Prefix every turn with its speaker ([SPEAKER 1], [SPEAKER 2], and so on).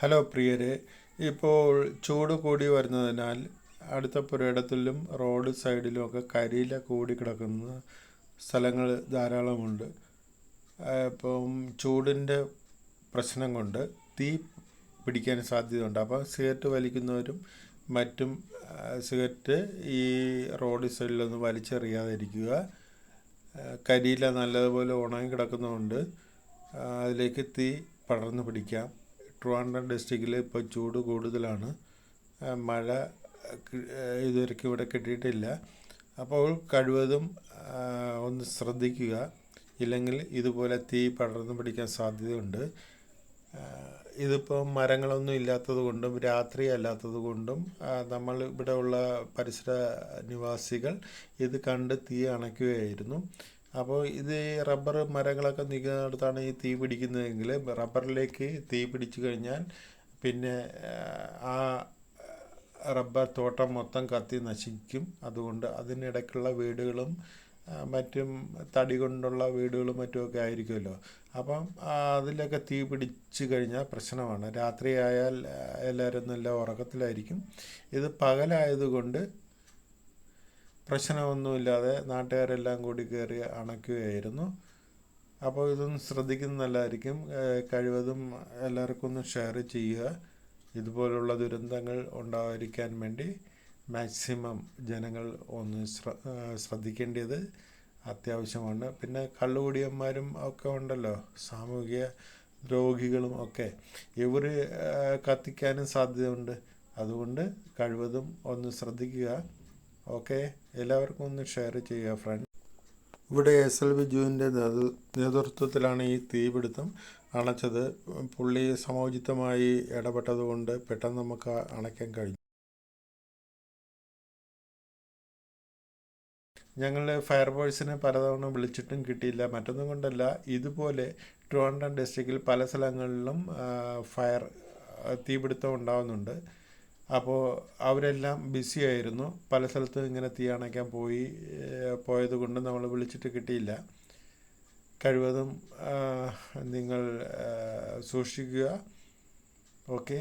[SPEAKER 1] Hello പ്രിയരെ, ഇപ്പോൾ ചൂട് കൂടി വരുന്നതിനാൽ അടുത്ത പുരയിടത്തിലും റോഡ് സൈഡിലുമൊക്കെ കരിയില കൂടി കിടക്കുന്ന സ്ഥലങ്ങൾ ധാരാളമുണ്ട്. ഇപ്പം ചൂടിൻ്റെ പ്രശ്നം കൊണ്ട് തീ പിടിക്കാൻ സാധ്യതയുണ്ട്. അപ്പോൾ സിഗരറ്റ് വലിക്കുന്നവരും മറ്റും സിഗരറ്റ് ഈ റോഡ് സൈഡിലൊന്നും വലിച്ചെറിയാതിരിക്കുക. കരിയില നല്ലതുപോലെ ഉണങ്ങി കിടക്കുന്നതുകൊണ്ട് അതിലേക്ക് തീ പടർന്നു പിടിക്കാം. ട്രിവാൻഡ്രം ഡിസ്ട്രിക്റ്റിൽ ഇപ്പോൾ ചൂട് കൂടുതലാണ്. മഴ ഇതുവരെയ്ക്കും ഇവിടെ കിട്ടിയിട്ടില്ല. അപ്പോൾ കഴിവതും ഒന്ന് ശ്രദ്ധിക്കുക. ഇല്ലെങ്കിൽ ഇതുപോലെ തീ പടർന്നു പിടിക്കാൻ സാധ്യതയുണ്ട്. ഇതിപ്പോൾ മരങ്ങളൊന്നും ഇല്ലാത്തത് കൊണ്ടും രാത്രി അല്ലാത്തത് കൊണ്ടും നമ്മൾ ഇവിടെ ഉള്ള പരിസര നിവാസികൾ ഇത് കണ്ട് തീ അണയ്ക്കുകയായിരുന്നു. അപ്പോൾ ഇത് റബ്ബർ മരങ്ങളൊക്കെ നിൽക്കുന്നിടത്താണ് ഈ തീ പിടിക്കുന്നതെങ്കിൽ റബ്ബറിലേക്ക് തീ പിടിച്ചു കഴിഞ്ഞാൽ പിന്നെ ആ റബ്ബർ തോട്ടം മൊത്തം കത്തി നശിക്കും. അതുകൊണ്ട് അതിനിടയ്ക്കുള്ള വീടുകളും മറ്റും തടി കൊണ്ടുള്ള വീടുകളും മറ്റുമൊക്കെ ആയിരിക്കുമല്ലോ. അപ്പം അതിലൊക്കെ തീ പിടിച്ചു കഴിഞ്ഞാൽ പ്രശ്നമാണ്. രാത്രിയായാൽ എല്ലാവരും നല്ല ഉറക്കത്തിലായിരിക്കും. ഇത് പകലായതുകൊണ്ട് പ്രശ്നമൊന്നുമില്ലാതെ നാട്ടുകാരെല്ലാം കൂടി കയറി അണയ്ക്കുകയായിരുന്നു. അപ്പോൾ ഇതൊന്ന് ശ്രദ്ധിക്കുന്നത് നല്ലതായിരിക്കും. കഴിവതും എല്ലാവർക്കും ഒന്ന് ഷെയർ ചെയ്യുക. ഇതുപോലുള്ള ദുരന്തങ്ങൾ ഉണ്ടാകാതിരിക്കാൻ വേണ്ടി മാക്സിമം ജനങ്ങൾ ഒന്ന് ശ്രദ്ധിക്കേണ്ടത് അത്യാവശ്യമാണ്. പിന്നെ കള്ളുകുടിയന്മാരും ഒക്കെ ഉണ്ടല്ലോ, സാമൂഹിക ദ്രോഹികളും ഒക്കെ, ഇവർ കത്തിക്കാനും സാധ്യതയുണ്ട്. അതുകൊണ്ട് കഴിവതും ഒന്ന് ശ്രദ്ധിക്കുക. ഓക്കെ, എല്ലാവർക്കും ഒന്ന് ഷെയർ ചെയ്യുക ഫ്രണ്ട്. ഇവിടെ SL ബിജുവിൻ്റെ നേതൃത്വത്തിലാണ് ഈ തീപിടുത്തം അണച്ചത്. പുള്ളി സമയോചിതമായി ഇടപെട്ടതുകൊണ്ട് പെട്ടെന്ന് നമുക്ക് അണയ്ക്കാൻ കഴിഞ്ഞു. ഞങ്ങൾ ഫയർഫോഴ്സിനെ പലതവണ വിളിച്ചിട്ടും കിട്ടിയില്ല. മറ്റൊന്നും കൊണ്ടല്ല, ഇതുപോലെ ട്രിവാൻഡ്രം ഡിസ്ട്രിക്റ്റിൽ പല സ്ഥലങ്ങളിലും തീപിടുത്തം ഉണ്ടാകുന്നുണ്ട്. അപ്പോൾ അവരെല്ലാം ബിസി ആയിരുന്നു. പല സ്ഥലത്തും ഇങ്ങനെ തീ അണയ്ക്കാൻ പോയത് കൊണ്ട് നമ്മൾ വിളിച്ചിട്ട് കിട്ടിയില്ല. കഴിവതും നിങ്ങൾ സൂക്ഷിക്കുക. ഓക്കെ.